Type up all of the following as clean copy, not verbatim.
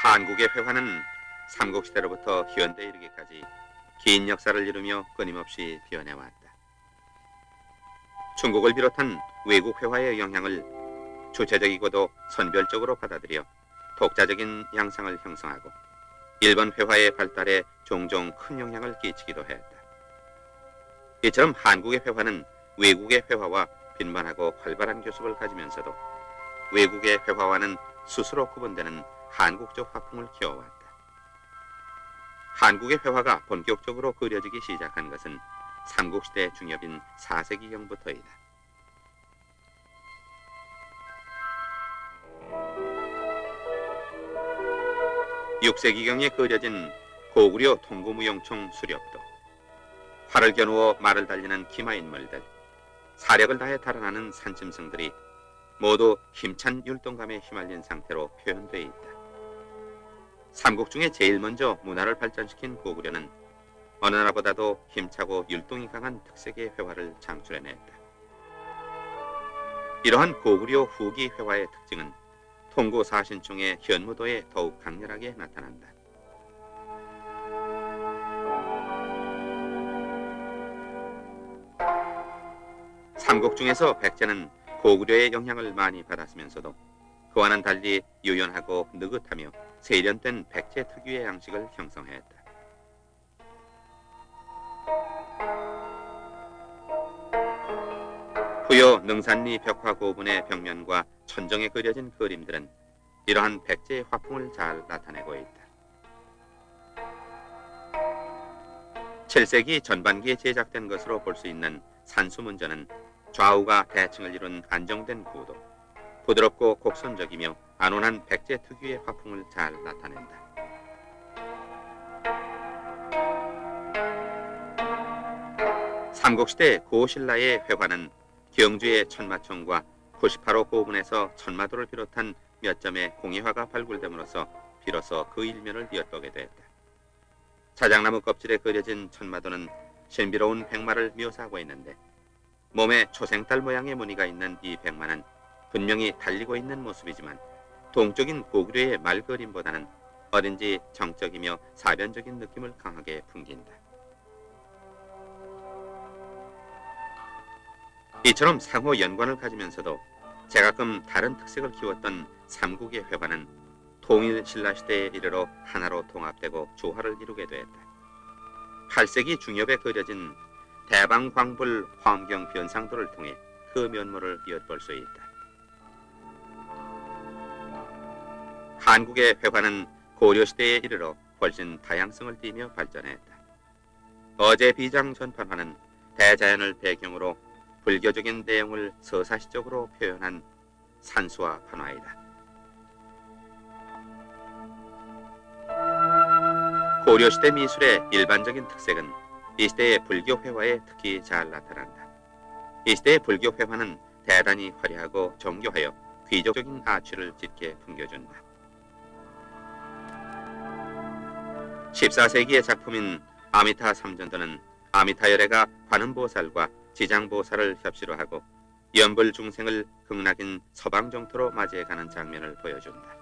한국의 회화는 삼국시대로부터 현대에 이르기까지 긴 역사를 이루며 끊임없이 변해왔다. 중국을 비롯한 외국 회화의 영향을 주체적이고도 선별적으로 받아들여 독자적인 양상을 형성하고 일본 회화의 발달에 종종 큰 영향을 끼치기도 했다. 이처럼 한국의 회화는 외국의 회화와 빈번하고 활발한 교습을 가지면서도 외국의 회화와는 스스로 구분되는 한국적 화풍을 키워왔다. 한국의 회화가 본격적으로 그려지기 시작한 것은 삼국시대 중엽인 4세기경부터이다. 6세기경에 그려진 고구려 통구무용총 수렵도, 활을 겨누어 말을 달리는 기마인물들, 사력을 다해 달아나는 산짐승들이 모두 힘찬 율동감에 휘말린 상태로 표현되어 있다. 삼국 중에 제일 먼저 문화를 발전시킨 고구려는 어느 나라보다도 힘차고 율동이 강한 특색의 회화를 창출해냈다. 이러한 고구려 후기 회화의 특징은 통구 사신총의 현무도에 더욱 강렬하게 나타난다. 삼국 중에서 백제는 고구려의 영향을 많이 받았으면서도 그와는 달리 유연하고 느긋하며 세련된 백제 특유의 양식을 형성했다. 부여 능산리 벽화 고분의 벽면과 천정에 그려진 그림들은 이러한 백제의 화풍을 잘 나타내고 있다. 7세기 전반기에 제작된 것으로 볼 수 있는 산수문전은 좌우가 대칭을 이룬 안정된 구도, 부드럽고 곡선적이며 안온한 백제 특유의 화풍을 잘 나타낸다. 삼국시대 고신라의 회화는 경주의 천마총과 98호 고분에서 천마도를 비롯한 몇 점의 공예화가 발굴됨으로써 비로소 그 일면을 엿보게 됐다. 자작나무 껍질에 그려진 천마도는 신비로운 백마를 묘사하고 있는데 몸에 초생달 모양의 무늬가 있는 이 백마는 분명히 달리고 있는 모습이지만 동적인 고구려의 말그림보다는 어딘지 정적이며 사변적인 느낌을 강하게 풍긴다. 이처럼 상호 연관을 가지면서도 제가끔 다른 특색을 키웠던 삼국의 회화는 통일 신라시대에 이르러 하나로 통합되고 조화를 이루게 되었다. 8세기 중엽에 그려진 대방광불 화엄경 변상도를 통해 그 면모를 엿볼 수 있다. 한국의 회화는 고려시대에 이르러 훨씬 다양성을 띠며 발전했다. 어제 비장 전판화는 대자연을 배경으로 불교적인 내용을 서사시적으로 표현한 산수화 판화이다. 고려시대 미술의 일반적인 특색은 이 시대의 불교 회화에 특히 잘 나타난다. 이 시대의 불교 회화는 대단히 화려하고 정교하여 귀족적인 아취를 짙게 풍겨준다. 14세기의 작품인 아미타 삼전도는 아미타열애가 관음보살과 지장보살을 협시로 하고 연불 중생을 극락인 서방정토로 맞이해가는 장면을 보여준다.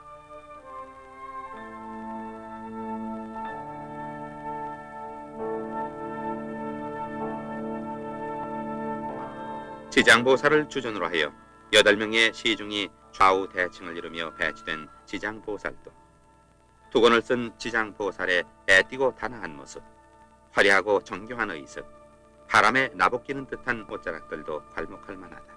지장보살을 주전으로 하여 8명의 시중이 좌우 대칭을 이루며 배치된 지장보살도, 두건을 쓴 지장보살의 애띠고 단아한 모습, 화려하고 정교한 의습, 바람에 나복기는 듯한 옷자락들도 괄목할 만하다.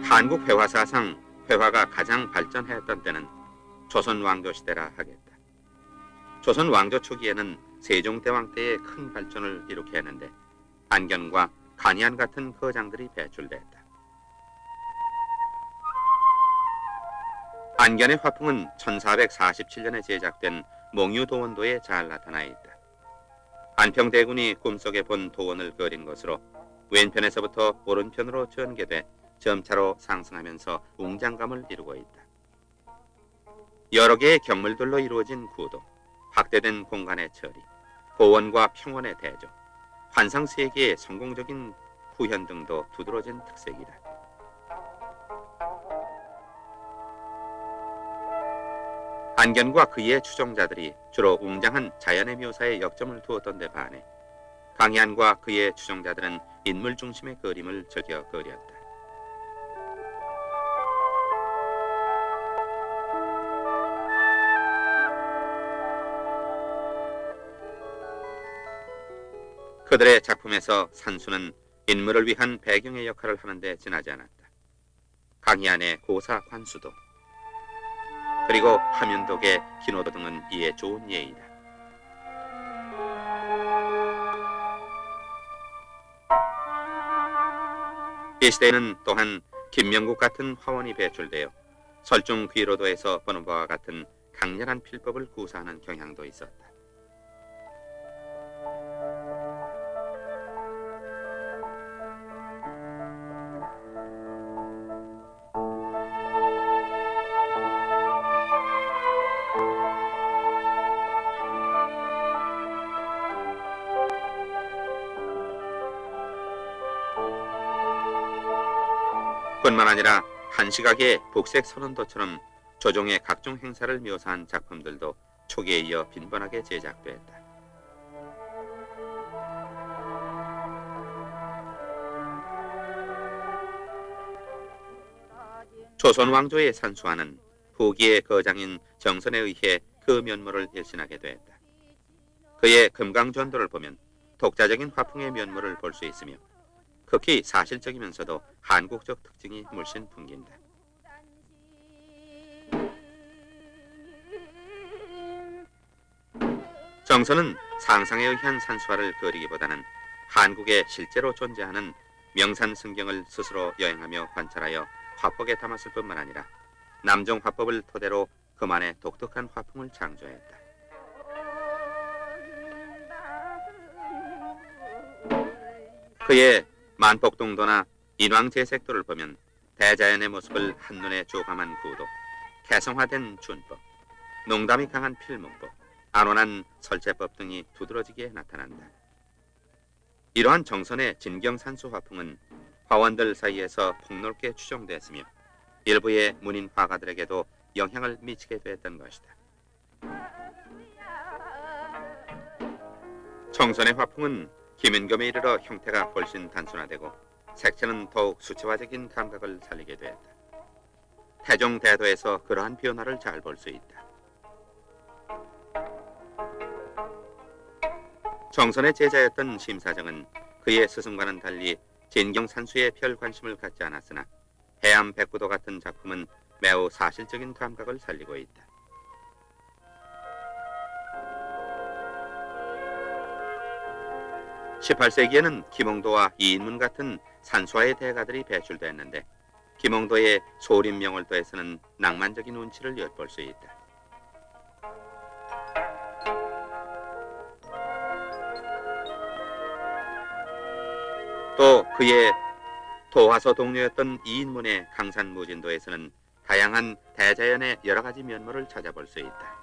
한국 회화사상 회화가 가장 발전했던 때는 조선 왕조 시대라 하겠다. 조선 왕조 초기에는 세종대왕 때의 큰 발전을 이루게 했는데 안견과 간이안 같은 거장들이 배출됐다. 안견의 화풍은 1447년에 제작된 몽유도원도에 잘 나타나 있다. 안평대군이 꿈속에 본 도원을 그린 것으로 왼편에서부터 오른편으로 전개돼 점차로 상승하면서 웅장감을 이루고 있다. 여러 개의 경물들로 이루어진 구도, 확대된 공간의 처리, 고원과 평원의 대조, 환상세계의 성공적인 구현 등도 두드러진 특색이다. 안견과 그의 추종자들이 주로 웅장한 자연의 묘사에 역점을 두었던 데 반해 강희안과 그의 추종자들은 인물 중심의 그림을 즐겨 그렸다. 그들의 작품에서 산수는 인물을 위한 배경의 역할을 하는데 지나지 않았다. 강희안의 고사 관수도 그리고 함윤독의 기노도 등은 이에 좋은 예이다. 이 시대에는 또한 김명국 같은 화원이 배출되어 설중 귀로도에서 보는 바와 같은 강렬한 필법을 구사하는 경향도 있었다. 뿐만 아니라 한시각의 복색 선언도처럼 조종의 각종 행사를 묘사한 작품들도 초기에 이어 빈번하게 제작됐다. 조선 왕조의 산수화는 후기의 거장인 정선에 의해 그 면모를 일신하게 되었다. 그의 금강전도를 보면 독자적인 화풍의 면모를 볼 수 있으며 극히 사실적이면서도 한국적 특징이 물씬 풍긴다. 정선은 상상에 의한 산수화를 그리기보다는 한국에 실제로 존재하는 명산승경을 스스로 여행하며 관찰하여 화폭에 담았을 뿐만 아니라 남종 화법을 토대로 그만의 독특한 화풍을 창조했다. 그의 만복동도나 인왕제색도를 보면 대자연의 모습을 한눈에 조감한 구도, 개성화된 준법, 농담이 강한 필문법, 안온한 설제법 등이 두드러지게 나타난다. 이러한 정선의 진경산수 화풍은 화원들 사이에서 폭넓게 추정됐으며 일부의 문인 화가들에게도 영향을 미치게 됐던 것이다. 정선의 화풍은 김윤겸에 이르러 형태가 훨씬 단순화되고 색채는 더욱 수채화적인 감각을 살리게 되었다. 태종대도에서 그러한 변화를 잘 볼 수 있다. 정선의 제자였던 심사정은 그의 스승과는 달리 진경산수에 별 관심을 갖지 않았으나 해암백구도 같은 작품은 매우 사실적인 감각을 살리고 있다. (18세기에는) 김홍도와 이인문 같은 산수화의 대가들이 배출됐는데 김홍도의 소림명월도에서는 낭만적인 운치를 엿볼 수 있다. 또 그의 도화서 동료였던 이인문의 강산무진도에서는 다양한 대자연의 여러 가지 면모를 찾아볼 수 있다.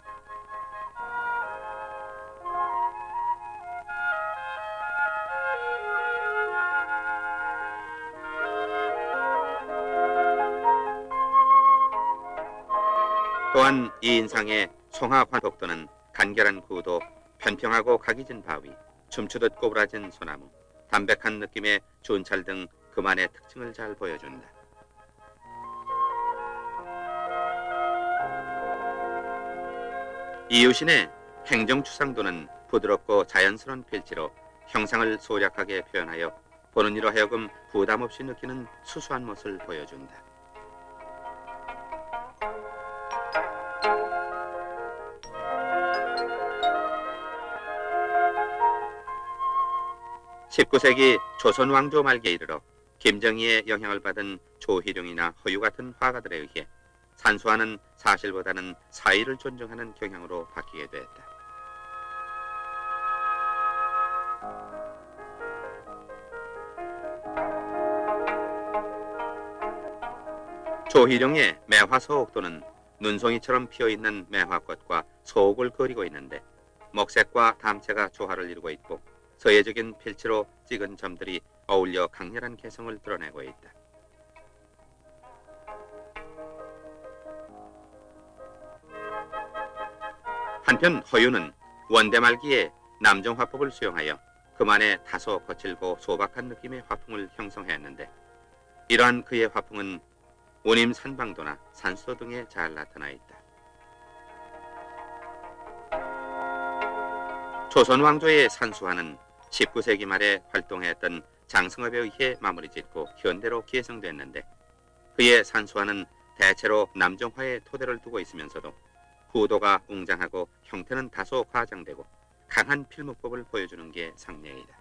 또한 이 인상의 송하관독도는 간결한 구도, 편평하고 각이진 바위, 춤추듯 꼬부라진 소나무, 담백한 느낌의 준찰 등 그만의 특징을 잘 보여준다. 이유신의 행정추상도는 부드럽고 자연스러운 필지로 형상을 소략하게 표현하여 보는 이로 하여금 부담 없이 느끼는 수수한 멋을 보여준다. (19세기) 조선 왕조 말기에 이르러 김정희의 영향을 받은 조희룡이나 허유 같은 화가들에 의해 산수화는 사실보다는 사의를 존중하는 경향으로 바뀌게 되었다. 조희룡의 매화서옥도는 눈송이처럼 피어있는 매화꽃과 소옥을 그리고 있는데 먹색과 담체가 조화를 이루고 있고 서예적인 필치로 찍은 점들이 어울려 강렬한 개성을 드러내고 있다. 한편 허유는 원대 말기에 남정 화법을 수용하여 그만의 다소 거칠고 소박한 느낌의 화풍을 형성했는데, 이러한 그의 화풍은 운임 산방도나 산수도 등에 잘 나타나 있다. 조선 왕조의 산수화는 19세기 말에 활동했던 장승업에 의해 마무리짓고 현대로 계승됐는데, 그의 산수화는 대체로 남정화의 토대를 두고 있으면서도 구도가 웅장하고 형태는 다소 과장되고 강한 필목법을 보여주는 게 상례이다.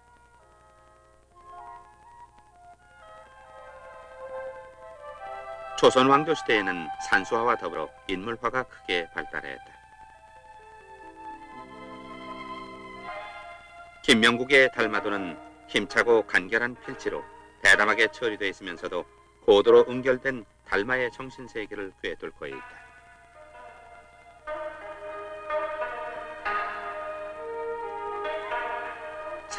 조선 왕조 시대에는 산수화와 더불어 인물화가 크게 발달했다. 김명국의 달마도는 힘차고 간결한 필지로 대담하게 처리되어 있으면서도 고도로 응결된 달마의 정신세계를 꿰뚫 고 있다.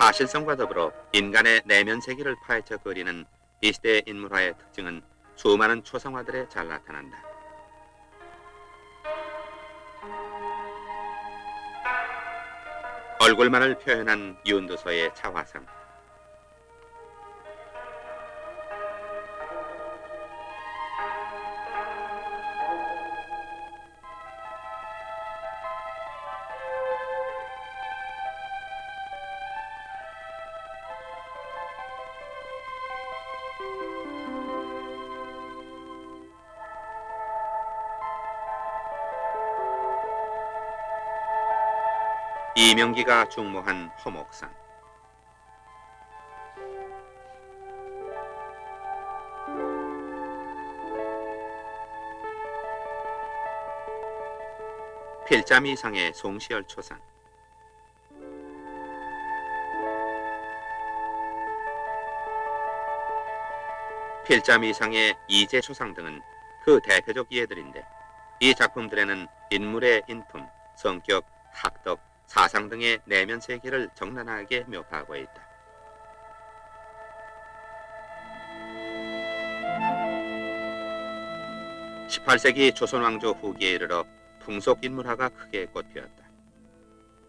사실성과 더불어 인간의 내면 세계를 파헤쳐 그리는 이 시대의 인물화의 특징은 수많은 초상화들에 잘 나타난다. 얼굴만을 표현한 윤도서의 차화상, 이명기가 중모한 허목상, 필자미상의 송시열 초상, 필자미상의 이재 초상 등은 그 대표적 예들인데, 이 작품들에는 인물의 인품, 성격, 학덕, 사상 등의 내면 세계를 적나라하게 묘사하고 있다. (18세기) 조선 왕조 후기에 이르러 풍속 인물화가 크게 꽃피었다.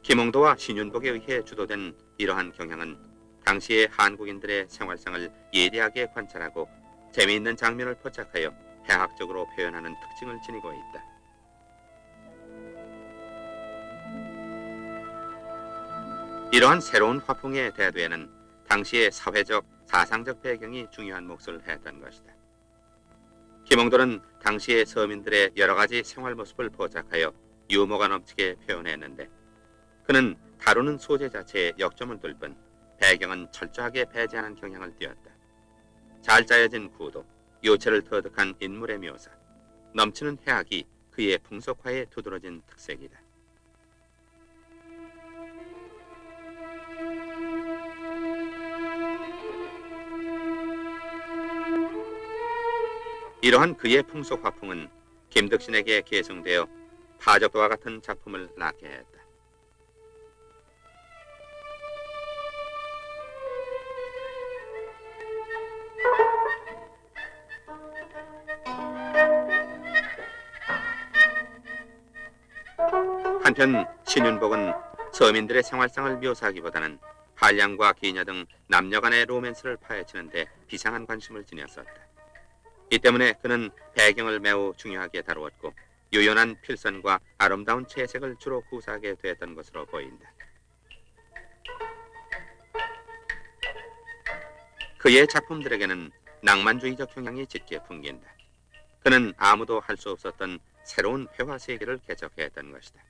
김홍도와 신윤복에 의해 주도된 이러한 경향은 당시의 한국인들의 생활상을 예리하게 관찰하고 재미있는 장면을 포착하여 해학적으로 표현하는 특징을 지니고 있다. 이러한 새로운 화풍의 대두에는 당시의 사회적, 사상적 배경이 중요한 몫을 했던 것이다. 김홍도는 당시의 서민들의 여러 가지 생활 모습을 포착하여 유머가 넘치게 표현했는데, 그는 다루는 소재 자체에 역점을 둘 뿐 배경은 철저하게 배제하는 경향을 띄었다. 잘 짜여진 구도, 요체를 터득한 인물의 묘사, 넘치는 해학이 그의 풍속화에 두드러진 특색이다. 이러한 그의 풍속 화풍은 김덕신에게 계승되어 파적도와 같은 작품을 낳게 했다. 한편 신윤복은 서민들의 생활상을 묘사하기보다는 한량과 기녀 등 남녀 간의 로맨스를 파헤치는 데 비상한 관심을 지녔었다. 이 때문에 그는 배경을 매우 중요하게 다루었고 유연한 필선과 아름다운 채색을 주로 구사하게 되었던 것으로 보인다. 그의 작품들에게는 낭만주의적 경향이 짙게 풍긴다. 그는 아무도 할 수 없었던 새로운 회화 세계를 개척했던 것이다.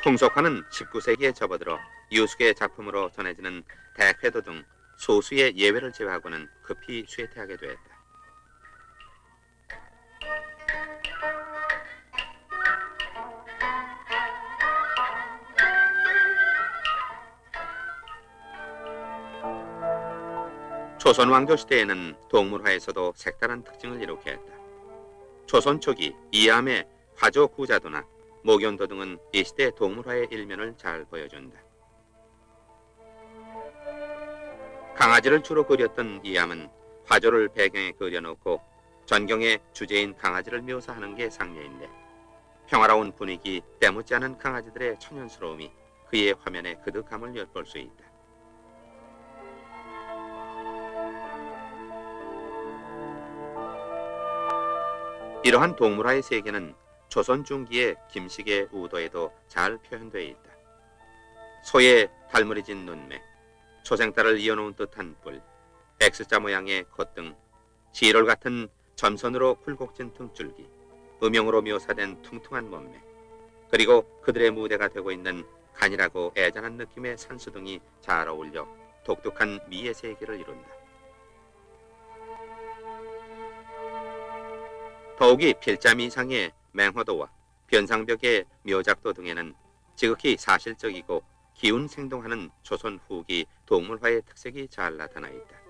풍속화는 19세기에 접어들어 유숙의 작품으로 전해지는 대회도 등 소수의 예외를 제외하고는 급히 쇠퇴하게 되었다. 조선 왕조 시대에는 동물화에서도 색다른 특징을 이룩했다. 조선 초기 이암의 화조 구자도나 목연도 등은 이 시대 동물화의 일면을 잘 보여준다. 강아지를 주로 그렸던 이암은 화조를 배경에 그려놓고 전경의 주제인 강아지를 묘사하는 게 상례인데, 평화로운 분위기, 때묻지 않은 강아지들의 천연스러움이 그의 화면에 그득함을 엿볼 수 있다. 이러한 동물화의 세계는 조선 중기의 김식의 우도에도 잘 표현되어 있다. 소의 달무리진 눈매, 초생달을 이어놓은 듯한 뿔, X자 모양의 콧등, 시롤 같은 점선으로 굴곡진 등줄기, 음영으로 묘사된 퉁퉁한 몸매, 그리고 그들의 무대가 되고 있는 간이라고 애잔한 느낌의 산수 등이 잘 어울려 독특한 미의 세계를 이룬다. 더욱이 필자미 이상의 맹화도와 변상벽의 묘작도 등에는 지극히 사실적이고 기운 생동하는 조선 후기 동물화의 특색이 잘 나타나 있다.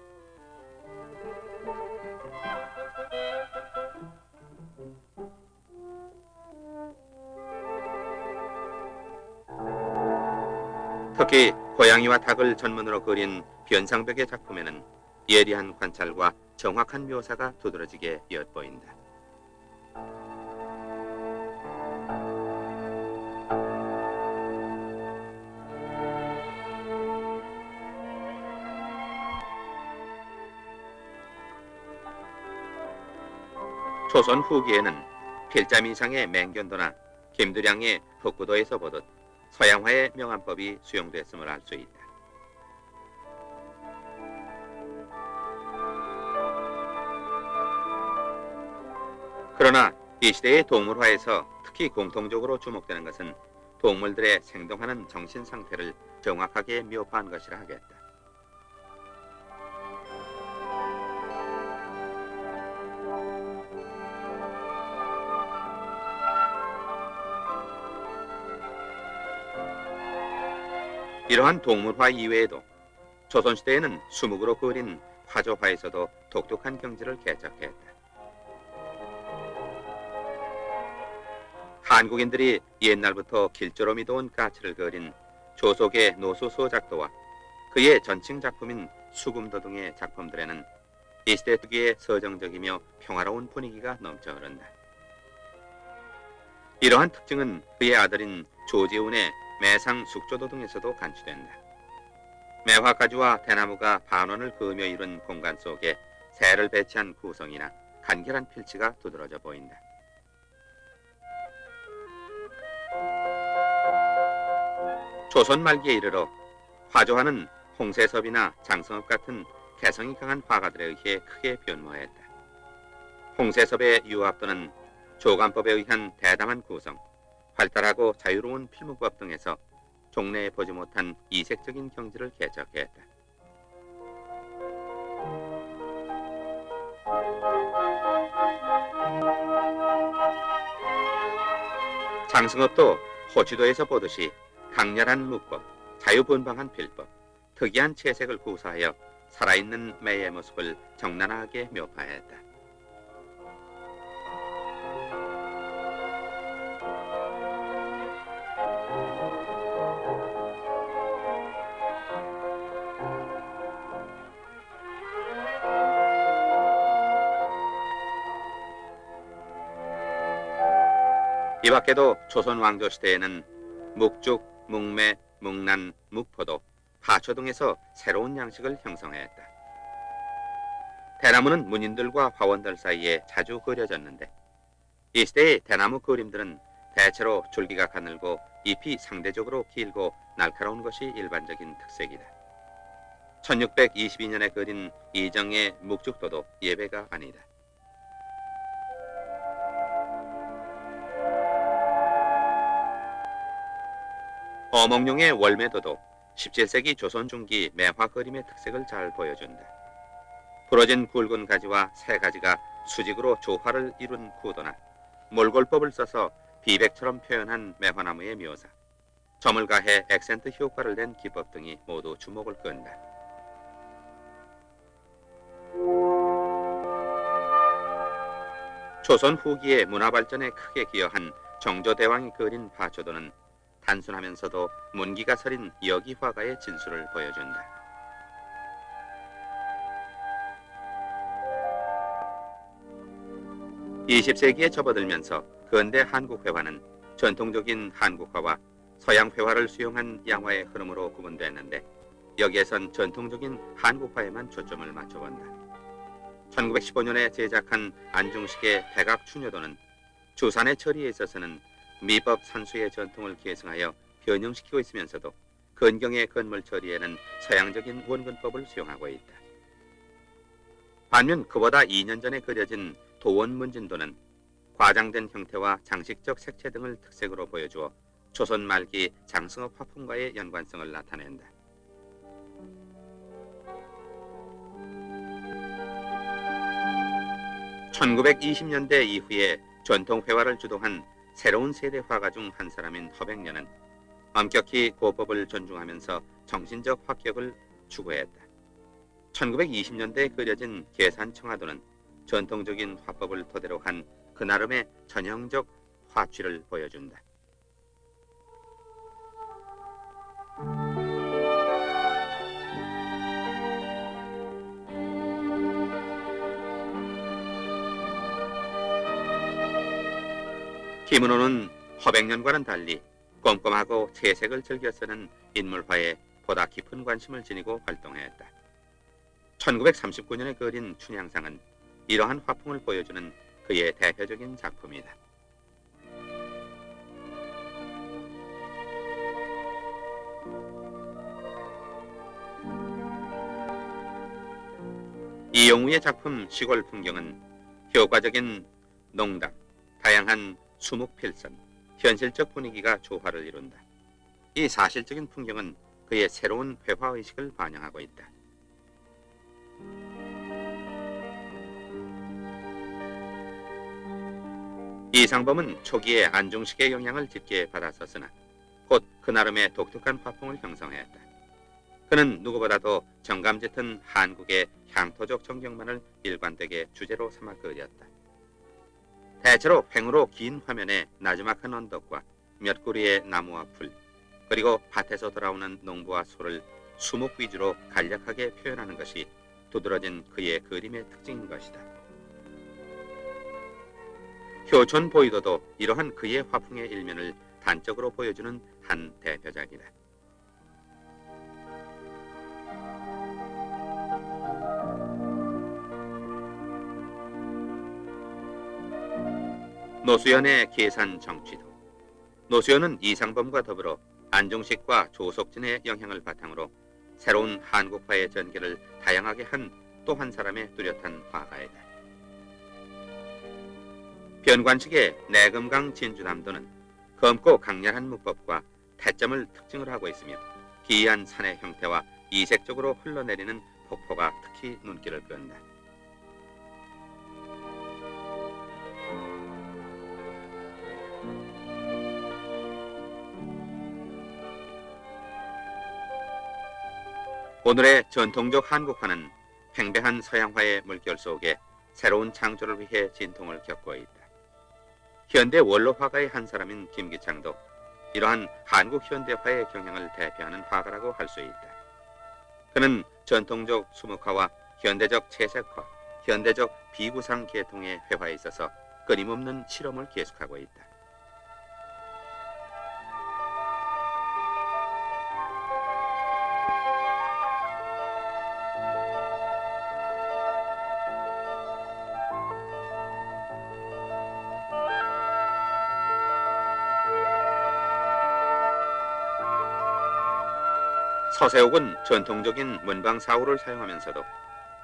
특히 고양이와 닭을 전문으로 그린 변상벽의 작품에는 예리한 관찰과 정확한 묘사가 두드러지게 엿보인다. 조선 후기에는 필자미상의 맹견도나 김두량의 흑구도에서 보듯 서양화의 명암법이 수용됐음을 알 수 있다. 그러나 이 시대의 동물화에서 특히 공통적으로 주목되는 것은 동물들의 생동하는 정신 상태를 정확하게 묘사한 것이라 하겠다. 이러한 동물화 이외에도 조선시대에는 수묵으로 그린 화조화에서도 독특한 경지를 개척했다. 한국인들이 옛날부터 길조로 믿어온 가치를 그린 조속의 노수소작도와 그의 전칭 작품인 수금도 등의 작품들에는 이 시대 특유의 서정적이며 평화로운 분위기가 넘쳐 흐른다. 이러한 특징은 그의 아들인 조지훈의 매상 숙조도 등에서도 간추된다. 매화가지와 대나무가 반원을 그으며 이룬 공간 속에 새를 배치한 구성이나 간결한 필치가 두드러져 보인다. 조선 말기에 이르러 화조화는 홍세섭이나 장성업 같은 개성이 강한 화가들에 의해 크게 변모했다. 홍세섭의 유압도는 조감법에 의한 대담한 구성, 활달하고 자유로운 필무법 등에서 종래에 보지 못한 이색적인 경지를 개척했다. 장승업도 호치도에서 보듯이 강렬한 무법, 자유분방한 필법, 특이한 채색을 구사하여 살아있는 매의 모습을 적나라하게 묘사했다. 이 밖에도 조선 왕조 시대에는 묵죽, 묵매, 묵난, 묵포도, 파초 등에서 새로운 양식을 형성했다. 대나무는 문인들과 화원들 사이에 자주 그려졌는데, 이 시대의 대나무 그림들은 대체로 줄기가 가늘고 잎이 상대적으로 길고 날카로운 것이 일반적인 특색이다. 1622년에 그린 이정의 묵죽도도 예외가 아니다. 어몽룡의 월매도도 17세기 조선 중기 매화 그림의 특색을 잘 보여준다. 부러진 굵은 가지와 새 가지가 수직으로 조화를 이룬 구도나 몰골법을 써서 비백처럼 표현한 매화나무의 묘사, 점을 가해 액센트 효과를 낸 기법 등이 모두 주목을 끈다. 조선 후기의 문화 발전에 크게 기여한 정조대왕이 그린 파초도는 단순하면서도 문기가 서린 여기 화가의 진수를 보여준다. 20세기에 접어들면서 근대 한국 회화는 전통적인 한국화와 서양 회화를 수용한 양화의 흐름으로 구분됐는데 여기에선 전통적인 한국화에만 초점을 맞춰본다. 1915년에 제작한 안중식의 백악추녀도는 주산의 처리에 있어서는 미법 산수의 전통을 계승하여 변형시키고 있으면서도 근경의 건물 처리에는 서양적인 원근법을 수용하고 있다. 반면 그보다 2년 전에 그려진 도원문진도는 과장된 형태와 장식적 색채 등을 특색으로 보여주어 조선 말기 장승업 화풍과의 연관성을 나타낸다. (1920년대) 이후에 전통회화를 주도한 새로운 세대 화가 중 한 사람인 허백년은 엄격히 고법을 존중하면서 정신적 합격을 추구했다. 1920년대에 그려진 계산청하도는 전통적인 화법을 토대로 한 그 나름의 전형적 화취를 보여준다. 김은호는 허백년과는 달리 꼼꼼하고 채색을 즐겨 쓰는 인물화에 보다 깊은 관심을 지니고 활동했다. 1939년에 그린 춘향상은 이러한 화풍을 보여주는 그의 대표적인 작품이다. 이용우의 작품 시골 풍경은 효과적인 농담, 다양한 수묵필선, 현실적 분위기가 조화를 이룬다. 이 사실적인 풍경은 그의 새로운 회화의식을 반영하고 있다. 이상범은 초기에 안중식의 영향을 짙게 받았었으나 곧 그 나름의 독특한 화풍을 형성했다. 그는 누구보다도 정감 짙은 한국의 향토적 정경만을 일관되게 주제로 삼아 그렸다. 대체로 횡으로 긴 화면에 나지막한 언덕과 몇 그루의 나무와 풀, 그리고 밭에서 돌아오는 농부와 소를 수묵 위주로 간략하게 표현하는 것이 두드러진 그의 그림의 특징인 것이다. 효촌 보이도도 이러한 그의 화풍의 일면을 단적으로 보여주는 한 대표작이다. 노수연의 계산 정취도. 노수연은 이상범과 더불어 안중식과 조석진의 영향을 바탕으로 새로운 한국화의 전개를 다양하게 한 또 한 사람의 뚜렷한 화가이다. 변관식의 내금강 진주남도는 검고 강렬한 문법과 태점을 특징으로 하고 있으며 기이한 산의 형태와 이색적으로 흘러내리는 폭포가 특히 눈길을 끈다. 오늘의 전통적 한국화는 팽배한 서양화의 물결 속에 새로운 창조를 위해 진통을 겪고 있다. 현대 원로 화가의 한 사람인 김기창도 이러한 한국 현대화의 경향을 대표하는 화가라고 할 수 있다. 그는 전통적 수묵화와 현대적 채색화, 현대적 비구상 계통의 회화에 있어서 끊임없는 실험을 계속하고 있다. 서세옥은 전통적인 문방사우를 사용하면서도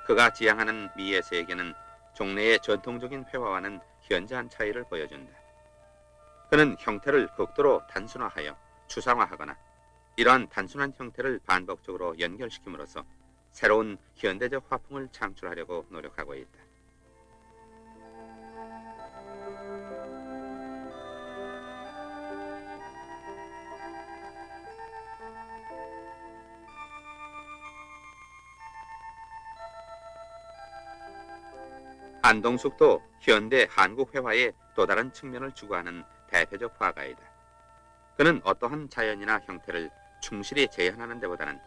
그가 지향하는 미의 세계는 종래의 전통적인 회화와는 현저한 차이를 보여준다. 그는 형태를 극도로 단순화하여 추상화하거나 이러한 단순한 형태를 반복적으로 연결시킴으로써 새로운 현대적 화풍을 창출하려고 노력하고 있다. 한동숙도 현대 한국 회화의 또 다른 측면을 추구하는 대표적 화가이다. 그는 어떠한 자연이나 형태를 충실히 재현하는 데보다는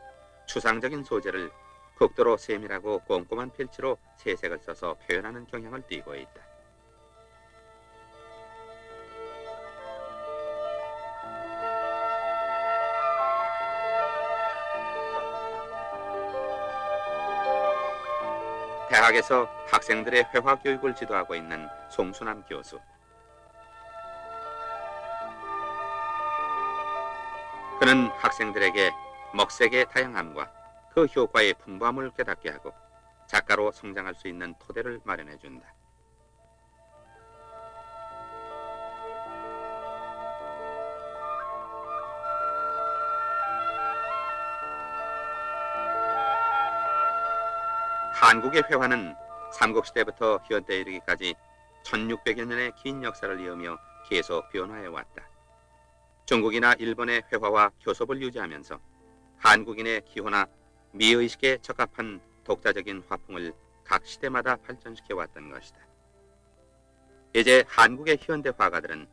추상적인 소재를 극도로 세밀하고 꼼꼼한 필치로 세색을 써서 표현하는 경향을 띠고 있다. 대학에서 학생들의 회화 교육을 지도하고 있는 송순남 교수. 그는 학생들에게 먹색의 다양함과 그 효과의 풍부함을 깨닫게 하고 작가로 성장할 수 있는 토대를 마련해 준다. 한국의 회화는 삼국시대부터 현대에 이르기까지 1600여 년의 긴 역사를 이으며 계속 변화해 왔다. 중국이나 일본의 회화와 교섭을 유지하면서 한국인의 기호나 미의식에 적합한 독자적인 화풍을 각 시대마다 발전시켜 왔던 것이다. 이제 한국의 현대 화가들은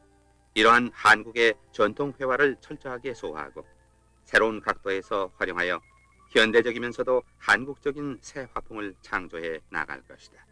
이러한 한국의 전통 회화를 철저하게 소화하고 새로운 각도에서 활용하여 현대적이면서도 한국적인 새 화풍을 창조해 나갈 것이다.